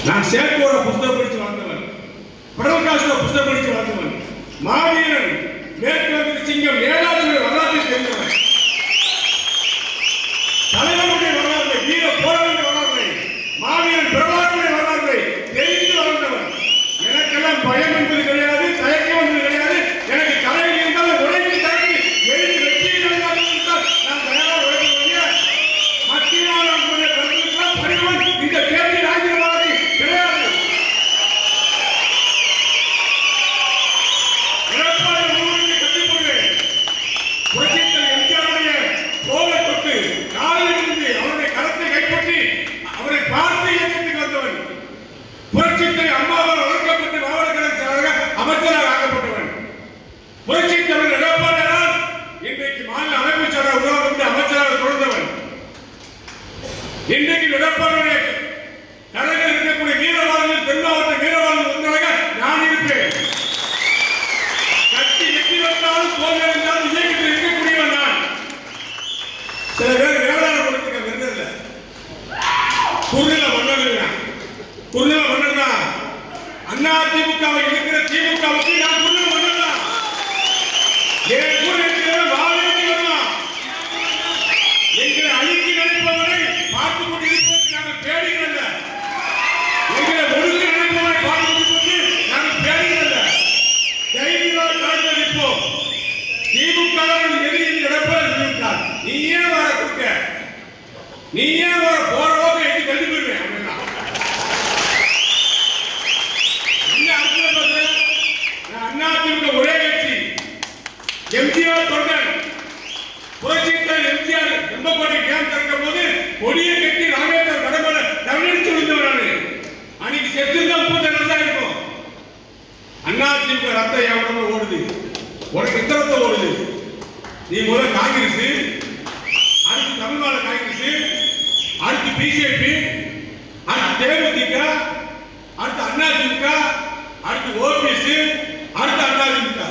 நான் சேக்கோட புத்தகம் படித்து வளர்ந்தவன், பிடல் காஸ்ட்ரோ புத்தகம் படித்து வளர்ந்தவன், மாவீரன் மேற்கு சிங்கம் ஏழாவது வரலாற்றை தெரிந்தவன், தலைவருடைய வரலாறு, வீர போராளிய வரலாறு, மாவீரன் பிரபாகரனுடைய வரலாறு தெரிந்து வளர்ந்தவன். எனக்கெல்லாம் பயம் என்பது கிடையாது, தயக்கம் என்பது கிடையாது. எனக்கு கலையில் இருந்தால் உழைத்து தரப்பி எழுதி வெற்றியை நடந்தால் நான் தயாராக உழைக்கக்கூடிய மத்திய கருத்துக்கெல்லாம் பணிவன் இந்த தேர்தல் ஆகியவாறு கிடையாது. கட்டிக்கொள்வேன். புரட்சித்தலைவர் எம்ஜிஆருடைய தோளை தொட்டு காலில் இருந்து அவருடைய கரத்தை கைப்பற்றி அவரை பார்த்து இயக்கத்துக்கு வந்தவன். புரட்சித்தலைவர் அம்மாவால் வளர்க்கப்பட்டு மாவட்ட கழக அமைச்சராக ஆக்கப்பட்டவன். புரட்சித்தலைவர் எடப்பாடியார் இன்றைக்கு மாநில அமைப்பு செயலர் உருவாக்கப்பட்டு அமைச்சராக தொடர்ந்தவன். இன்றைக்கு எடப்பாடியுடைய கழகம் இருக்கக்கூடிய வீரவாளர்கள் தென் மாவட்ட வீரவாளர்கள் ஒன்றாக நான் இருப்பேன். கட்சி வெற்றி வந்தாலும் தோல்வி இருந்தாலும் இயக்கத்தில் இருக்கக்கூடியவன் நான். சில பேர் வேளாண் கொடுத்துக்க வென்றதில்ல, குறுநில மன்னர்கள், குறுநில மன்னர் தான். அண்ணா திமுகவை இருக்கிற திமுகவுக்கு நான் குறுநில மன்னர் தான். என் கூட இருக்கிற வாழேந்தி வரலாம். எங்களை அழித்து நினைப்பவரை பார்த்துக் கொண்டிருப்பதற்கு நாங்கள் பேடுகிறல்ல. எங்களை ஒழுங்கு நினைப்பவரை பார்த்துக் கொண்டிருப்பதற்கு நாங்கள் பேடுகிறல்ல. தைரியமாக கலந்தளிப்போம். திமுக எதிரில் எடப்பாடி சொல்லிவிட்டார். நீ ஏன் வர கொடுக்க, நீ ஏன் வர போறவோக எடுத்து கல்வி போயிருவேன் அப்படின்னா அதிமுக ஒரே கட்சி. எம்ஜிஆர் தொண்டன் புரட்சித்தலைவர் எம்ஜிஆர் எம்பக்கோட்டை கேம்ப் திறக்கும் போது கொடியை கட்டி ராமேஸ்வரம் கடம்பல தமிழ்ச்சி விழுந்தவன். அன்னைக்கு செத்துதான் 30 வருஷம் இருக்கும். அதிமுக ரத்தம் என் உடம்புல ஓடுது, உனக்கு இந்த ரத்தம் ஓடுது. நீ முதல்ல காங்கிரஸ், அடுத்து தமிழ்நாடு காங்கிரஸ், அடுத்து பிஜேபி, அடுத்து தேமுதிக, அடுத்து அதிமுக, அடுத்து ஓபிஎஸ், அடுத்து அதிமுக.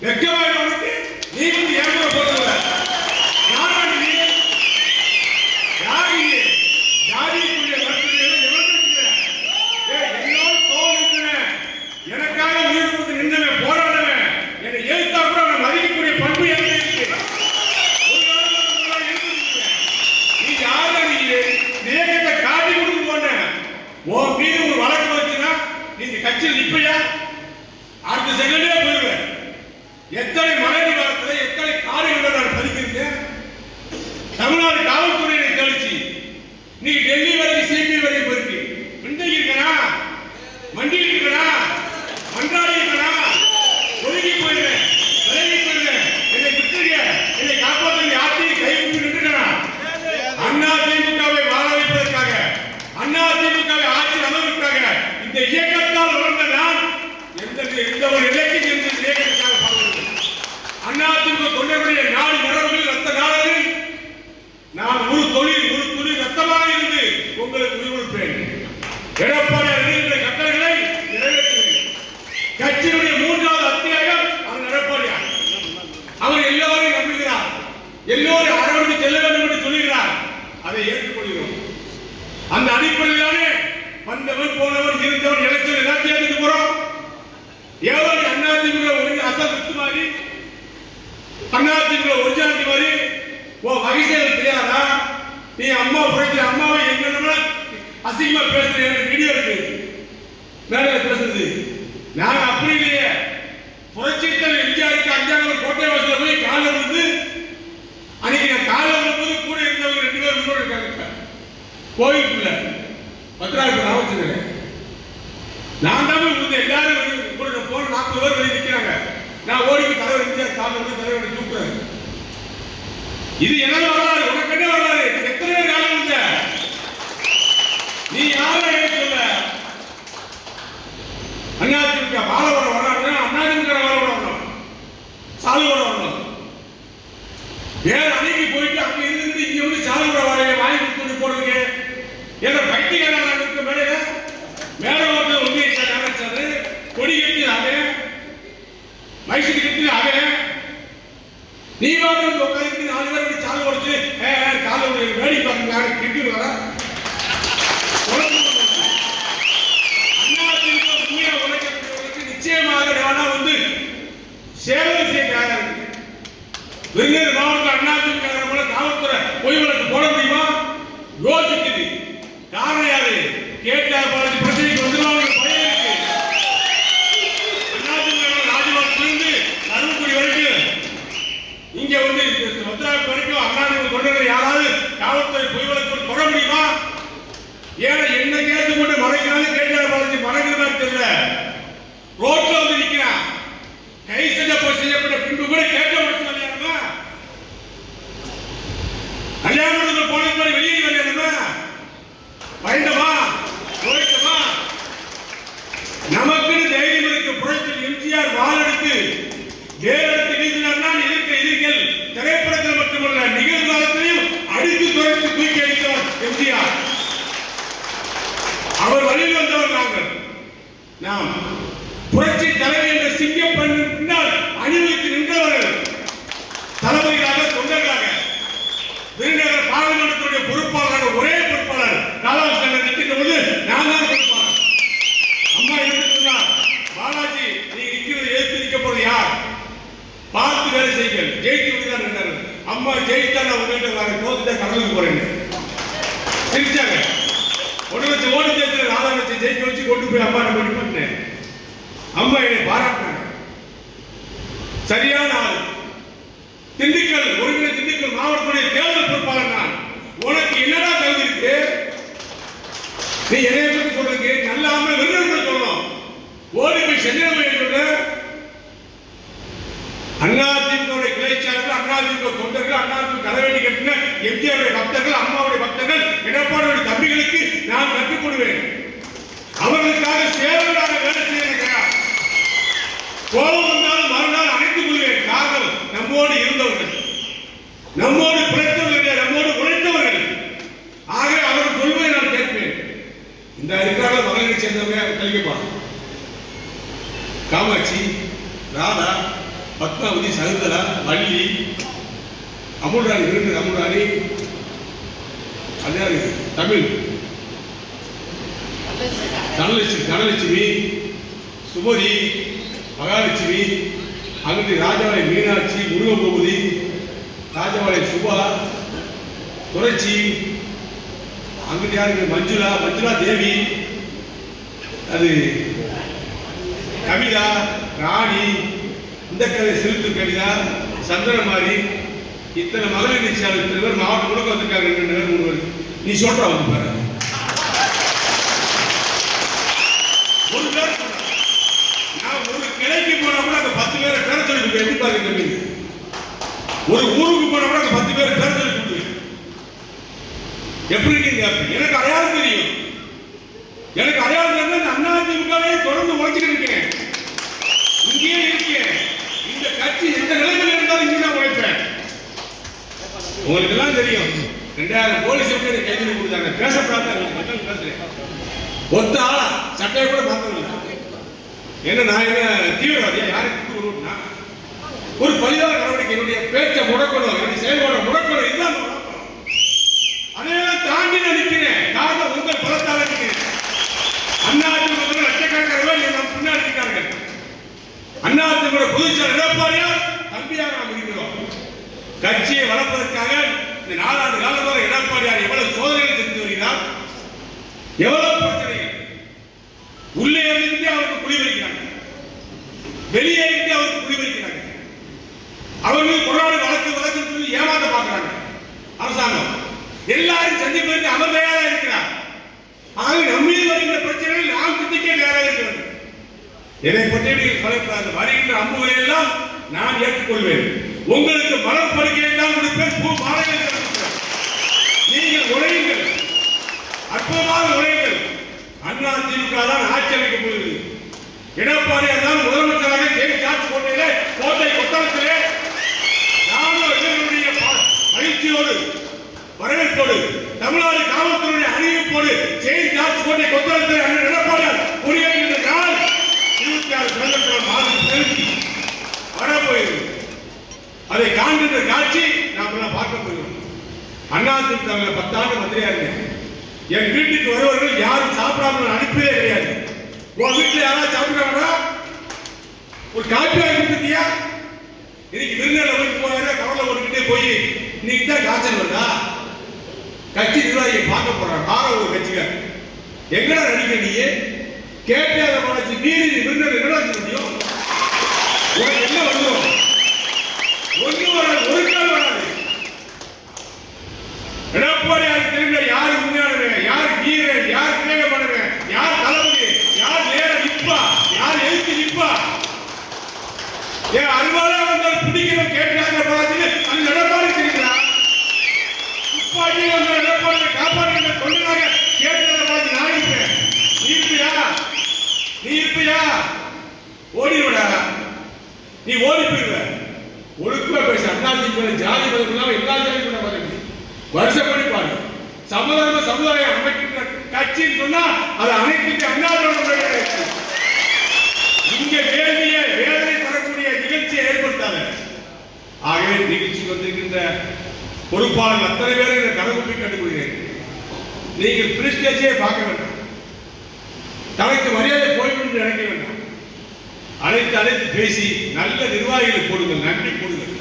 வெக்கமான உனக்கு நீ வந்து ஏகமா போடுற யாரு நீ? யாரு நீ? ஜாதிக்குரிய வர்த்தகர்கள் எவ்வளவு இருக்கிற? என்னோட கோவம் இருக்கிற, எனக்காக உயிர் கொடுத்து நின்றவன், போராடுவன், என்னை எழுத்தா கூட அவனை மதிக்கக்கூடிய பண்பு எனக்கு இருக்கு. ஒரு காலத்துல எழுந்திருக்கிறேன். நீ யாரு? நீ இயக்கத்தை காட்டி கொடுத்து போன உன் மீது ஒரு வழக்கு வச்சுன்னா நீ இந்த கட்சியில் நிப்பையா? அடுத்த செகண்டே போயிருவேன். எத்தனை மழை நிவாரணத்தில் எத்தனை காரியங்களை நான் பதிக்கிறேன். தமிழ்நாடு காவல்துறையை கழிச்சு நீ டெல்லி வரைக்கும் சிபி வரைக்கும் போயிருக்கு. இன்றைக்கு இருக்கா, மண்டியில் இருக்கா, மன்றாடி இருக்கா, ஒதுங்கி போயிருவேன், விலகி போயிருவேன். என்னை விட்டுருங்க, என்னை காப்பாற்ற யாத்தையும் கைவிட்டு நின்றுட்டா. அண்ணா திமுகவை வாழ வைப்பதற்காக, அண்ணா திமுகவை ஆட்சி அமைப்பதற்காக இந்த இயக்கத்தால் வளர்ந்த நான் எந்த ஒரு நிலைக்கு சென்று இயக்கத்திற்காக பாடுகிறேன். அண்ணா திமுக தொண்டர்களுடைய நாடு மரபுகள் ரத்த நாடுகள் நான் ஒரு தொழில் ஒரு துளி ரத்தமாக இருந்து உங்களுக்கு உயிர்ப்பிப்பேன். எடப்பாடியார் எழுதுகின்ற கட்டளைகளை நிறைவேற்றுவேன். கட்சியினுடைய 3வது அத்தியாயம் அவர் எடப்பாடியார். அவர் எல்லோரையும் நம்புகிறார், எல்லோரும் அரவணைத்து செல்ல வேண்டும் என்று சொல்லுகிறார். அதை ஏற்றுக்கொள்கிறோம். அந்த அடிப்படையிலானே வந்தவர் போனவர் இருந்தவர் எலெக்ஷன் எல்லாத்தையும் ஏற்றுட்டு போறோம். எவ்வளவு அதிமுக ஒரு அசத்து மாதிரி, அதிமுக ஒரிஜினாலிட்டி மாதிரி ஓ வகைசேல் தெரியாதா? நீ அம்மா புரட்சி அம்மாவை என்னென்ன அசிங்கமா பேசுற வீடியோ இருக்கு மேல பேசுறது. நாங்க அப்படி இல்லையே. புரட்சித்தலைவர் எம்ஜிஆருக்கு 5ஆம் நம்பர் கோட்டை வாசல்ல போய் காலில் விழுந்து, அன்னைக்கு நான் காலில் விழும்போது கூட இருந்தவங்க 2 பேர் முன்னோடு இருக்காங்க கோயிலுக்குள்ள பத்திராவுக்கு நான் வச்சிருக்கேன். நான் தான் வந்து எல்லாரும் கூட போன 40 பேர் வெளியே நிற்கிறாங்க. நான் ஓடிக்கு தலைவர் எம்ஜிஆர் காலில் வந்து தலைவரை தூக்குறேன். இது என்ன வரலாறு? உனக்கு என்ன வரலாறு? எத்தனை பேர் காலம் இருந்த நீ யாரை சொல்ல? அதிமுக பாலவோட வர்றாங்க, அதிமுக பாலவோட வரணும், சாலுவோட வரணும். வேற அன்னைக்கு போயிட்டு அங்க இருந்து இங்க வந்து சாலுவோட வரைய வாங்கி கொடுத்து போடுங்க. ஏன்னா பைத்தியக்காரன் இருக்க மேடையில மேல வந்து ஒன்றிய ஆரம்பிச்சாரு. கொடி கட்டி அவன், மைசூரி கட்டி அவன், நீ வாங்க உட்காந்து 4 பேர் சாலை உடச்சு காலை வேடி பாருங்க கிட்டி வர கேட்டார் பாலாஜி பிரச்சனைக்கு வந்துருவாங்க பயம் இருக்கு. ராஜபாளையத்திலிருந்து தருமபுரி வரைக்கும் இங்க வந்து மதுராவுக்கு வரைக்கும் அண்ணாதிமுக தொண்டர்கள் யாராவது காவல்துறை பொய் வழக்கு தொட முடியுமா? ஏன்னா என்ன கேட்டு கொண்டு மறைக்கிறாங்க. கேட்டார் பாலாஜி மறைக்கிறான்னு தெரியல. ரோட்ல வந்து நிக்கிறான். கை செய்யப்பட்ட பின்பு கூட கேட்க முடிச்சு கல்யாணத்துல போன மாதிரி வெளியே கல்யாணமா பயந்தமா போயிட்டமா. நமக்குன்னு தைரியம் இருக்கு. புரட்சியில் எம்ஜிஆர் வாள் எடுத்து வேறெடுத்து வீசினார். எதிர்கள் திரைப்படத்தில் மட்டுமல்ல நிகழ்காலத்திலையும் அடித்து துறைத்து தூக்கி அடித்தவர் எம்ஜிஆர். அவர் வழியில் வந்தவர் நாங்கள். நாம் புரட்சி தலைவர் என்ற சிங்கம் பின்னால் அணிவகுத்து நின்றவர்கள் தலைமைகளாக தொண்டர்களாக விருதுநகர் பாராளுமன்றத்துடைய பொறுப்பாளராக ஒரே பொறுப்பாளர் ராதாகிருஷ்ணன் நிற்கின்ற போது நான் தான் பொறுப்பாளர். அம்மா என்ன சொன்னார்? பாலாஜி நீ நிற்கிறது எதிர்த்து நிற்க போறது யார்? பார்த்து வேலை செய்யுங்கள். ஜெயித்து விடுதான் என்றார். அம்மா ஜெயித்தா நான் உங்கள்கிட்ட வர தோத்துட்டா கடலுக்கு போறேன் சிரிச்சாங்க. 1 லட்சம் ஓட்டு சேர்த்து ராதாகிருஷ்ணன் ஜெயிக்க வச்சு கொண்டு போய் அம்மா கொண்டு போட்டேன். அம்மா என்னை பாராட்டினாங்க. சரியான ஆள். திண்டுக்கல் ஒருங்கிணைந்த திண்டுக்கல் மாவட்டத்துடைய தேர்தல் பொறுப்பாளர் நான். உனக்கு என்னடா தகுதி இருக்கு? நீ என்னைய பற்றி சொல்றதுக்கு நல்லாம விருதுகள் சொல்லணும். ஓடி போய் சென்னை சொல்ற அதிமுக கிளைச்சாளர்கள், அதிமுக தொண்டர்கள், அதிமுக கலவேண்டி கட்டின எம்ஜிஆருடைய பக்தர்கள், அம்மாவுடைய பக்தர்கள், எடப்பாடியுடைய தம்பிகளுக்கு நான் கற்றுக் கொடுவேன். அவர்களுக்காக சேவையாக வேலை செய்ய கோபம் வந்தாலும் மறுநாள் அணைத்துக் கொள்வேன். காரணம் நம்மோடு இருந்தவர்கள், நம்மோடு பிழைத்தவர்கள், நம்மோடு உழைத்தவர்கள். ஆக அவர் சொல்வதை நான் கேட்பேன். இந்த இருக்கிற மகளிரை சேர்ந்தவங்க கல்விப்பா காமாட்சி, ராதா, பத்மாவதி, சகுந்தலா, வள்ளி, அமுல்ராணி, விருது அமுல்ராணி, அதாவது தமிழ் தனலட்சுமி, சுமதி, மகாலட்சுமி, அங்கிட்டு ராஜபாளையம் மீனாட்சி, முருகபூபதி, ராஜபாளையம் சுபா, துரைச்சி, அங்கிட்டு யாருக்கு மஞ்சுளா தேவி, அது கவிதா, ராணி, இந்த கதை சிறுத்து கவிதா, சந்திரமாரி, இத்தனை மகளிர் நிச்சயம் இத்தனை பேர் மாவட்டம் முழுக்க வந்திருக்காங்க. 2 பேர் 3 பேர் நீ சொல்ற வந்து பாரு. ஒரு பேர் நான் ஒரு கிளைக்கு போனா கூட அந்த 10 பேரை பேர சொல்லி எப்படி பாருங்க. ஒரு ஊருக்கு போனா கூட அந்த 10 பேரை பேர சொல்லி கொடுத்து எப்படி இருக்கீங்க? எனக்கு அடையாளம் தெரியும். எனக்கு அடையாளம் தெரியும். அண்ணா திமுகவே தொடர்ந்து உழைச்சிட்டு இருக்கேன். இங்கேயே இருக்கேன். இந்த கட்சி எந்த நிலைமையில் இருந்தாலும் இங்கே நான் உழைப்பேன். உங்களுக்கு எல்லாம் தெரியும். 2000 போலீஸ் கைது கொடுத்தாங்க. பேசப்படாத பேசுறேன். ஒத்த ஆளா சட்டையை கூட பார்த்ததில்லை. என்ன நான் என்ன தீவிரவாதியா? யாருக்கு வருவோம்னா ஒரு பரிதார நடவடிக்கை என்னுடைய பேச்சை முடக்கணும், என்னுடைய செயல்பாடு முடக்கணும். இதுதான் அதையெல்லாம் தாண்டி நான் நிற்கிறேன். காரணம் உங்கள் பலத்தால நிற்கிறேன். அதிமுக லட்சக்கணக்கான பேர் நம்ம பின்னாடி இருக்கார்கள். அதிமுக பொதுச்செயலாளர் எடப்பாடியார் தம்பியாக நாம் இருக்கிறோம். கட்சியை வளர்ப்பதற்காக இந்த 4 ஆண்டு காலமாக எடப்பாடியார் எவ்வளவு சோதனைகள் செஞ்சு வருகிறார், எவ்வளவு பிரச்சனைகள். உள்ளே இருந்து அவருக்கு குடிவரிக்கிறாங்க, வெளியே இருந்து அவருக்கு குடிவரிக்கிறாங்க. அவர்கள் கொண்டாடு வழக்கு சொல்லி ஏமாற்ற பார்க்கிறாங்க அரசாங்கம். எல்லாரும் சந்திப்பதற்கு அவர் தயாராக இருக்கிறார். ஆக நம்மீது வருகின்ற பிரச்சனைகள் நாம் சிந்திக்க தயாராக இருக்கிறது. என்னை பற்றி வருகின்ற அம்புகளை எல்லாம் நான் ஏற்றுக்கொள்வேன். உங்களுக்கு மலர் படுக்கையை தான் கொடுப்பேன், பூ மாலைகள். நீங்கள் உழையுங்கள், அற்புதமாக உழையுங்கள். அதிமுக தான் ஆட்சி அமைக்கப் போகிறது. எடப்பாடியார் தான் முதலமைச்சராக ஜெயிச்சாட்சி கோட்டையிலே கோட்டை கொத்தளத்திலே நானுடைய மகிழ்ச்சியோடு வரவேற்போடு தமிழ்நாடு காவல்துறையுடைய அறிவிப்போடு ஜெயிச்சாட்சி கோட்டை கொத்தளத்தில் அண்ணன் எடப்பாடியார் குடியேறுகின்ற நாள் 26 மாதம் செலுத்தி வரப்போகிறது. அதை காண்கின்ற காட்சி நாம் பார்க்க போகிறோம். அதிமுக 10 ஆண்டு மந்திரியா இருந்தேன். என் வீட்டுக்கு வருவர்கள் யாரும் சாப்பிடாம அனுப்பவே கிடையாது. உன் வீட்டில் யாராவது சாப்பிடுறாங்களா? ஒரு காப்பி வாங்கி கொடுத்தியா? இன்னைக்கு விருந்தினர் போய் போறாரு, கவலை ஓடிக்கிட்டே போய் இன்னைக்கு தான் காய்ச்சல் வருதா? கட்சி நிர்வாகியை பார்க்க போறாங்க. கார ஒரு கட்சிக்கார் எங்கடா நடிக்க நீ? கேட்காத பாலாஜி நீதி விருந்தர் என்னடா செய்ய முடியும்? உனக்கு என்ன வந்துடும்? ஒன்று வராது, ஒரு கால் வராது. எடப்பாடியார் தெரிந்த யார் உண்மையானவன், யார் வீரன், யார் விவேகமானவன், யார் தளபதி, யார் நேர நிற்பா, யார் எழுத்து நிற்பா. ஏன் அருவாளா வந்தால் பிடிக்கிறோம் கேட்காத பாலாஜி அந்த எடப்பாடி தெரியுங்களா? துப்பாக்கி வந்த எடப்பாடி காப்பாற்ற கொண்டாங்க கேட்காத பாலாஜி நான் இருப்பேன். நீ இருப்பியா? நீ இருப்பியா? ஓடிவிடா, நீ ஓடி போயிடுவ. ஒழுக்கமா பேச. அண்ணாதிமுக ஜாதி மதம் இல்லாம எல்லா ஜாதி கூட பாருங்க, வருஷப்படி பாரு. சமதர்ம சமுதாயம் அமைக்கின்ற கட்சின்னு சொன்னா அது அனைத்து அண்ணாதிமுக. இங்க வேதனை தரக்கூடிய நிகழ்ச்சியை ஏற்படுத்தாத. ஆகவே நிகழ்ச்சிக்கு வந்திருக்கின்ற பொறுப்பாளர் அத்தனை பேரை இந்த கதவுப்பை கண்டுபிடிக்கிறேன். நீங்கள் பிரிஸ்டேஜே பார்க்க வேண்டாம், தனக்கு மரியாதை போய்விட்டு நினைக்க வேண்டாம். அழைத்து பேசி நல்ல நிர்வாகிகளை போடுங்கள், நன்றி போடுங்கள்.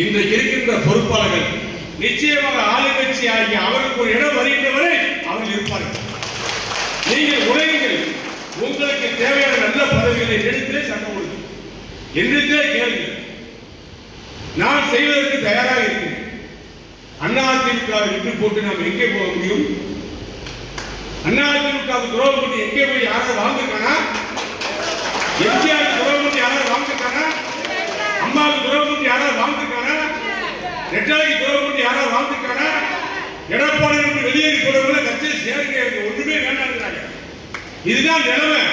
இன்றைக்கு இருக்கின்ற பொறுப்பாளர்கள் நிச்சயமாக ஆளுங்கட்சி ஆகிய அவருக்கு ஒரு இடம் வருகின்ற வரை அவர்கள் இருப்பார்கள். நீங்கள் உழையுங்கள், உங்களுக்கு தேவையான நல்ல பதவிகளை எடுத்து சட்டம் கொடுங்க, என்றே கேளுங்கள். நான் செய்வதற்கு தயாராக இருக்கிறேன். அதிமுகவை விட்டு போட்டு நாம் எங்கே போக முடியும்? அதிமுகவுக்கு துரோகம் பண்ணி எங்கே போய் யாராவது வாழ்ந்துருக்கானா? எம்ஜிஆர் துரோகம் பண்ணி யாராவது வாழ்ந்துருக்கானா? அம்மாவுக்கு துரோகம் பண்ணி யாராவது வாழ்ந்துருக்கானா? ரெட்டாலைக்கு துரோகம் பண்ணி யாராவது வாழ்ந்துருக்கானா? எடப்பாடி வெளியேறி போறவங்கள கட்சியில் சேருங்க, ஒன்றுமே வேண்டாம். இதுதான் நிலைமை.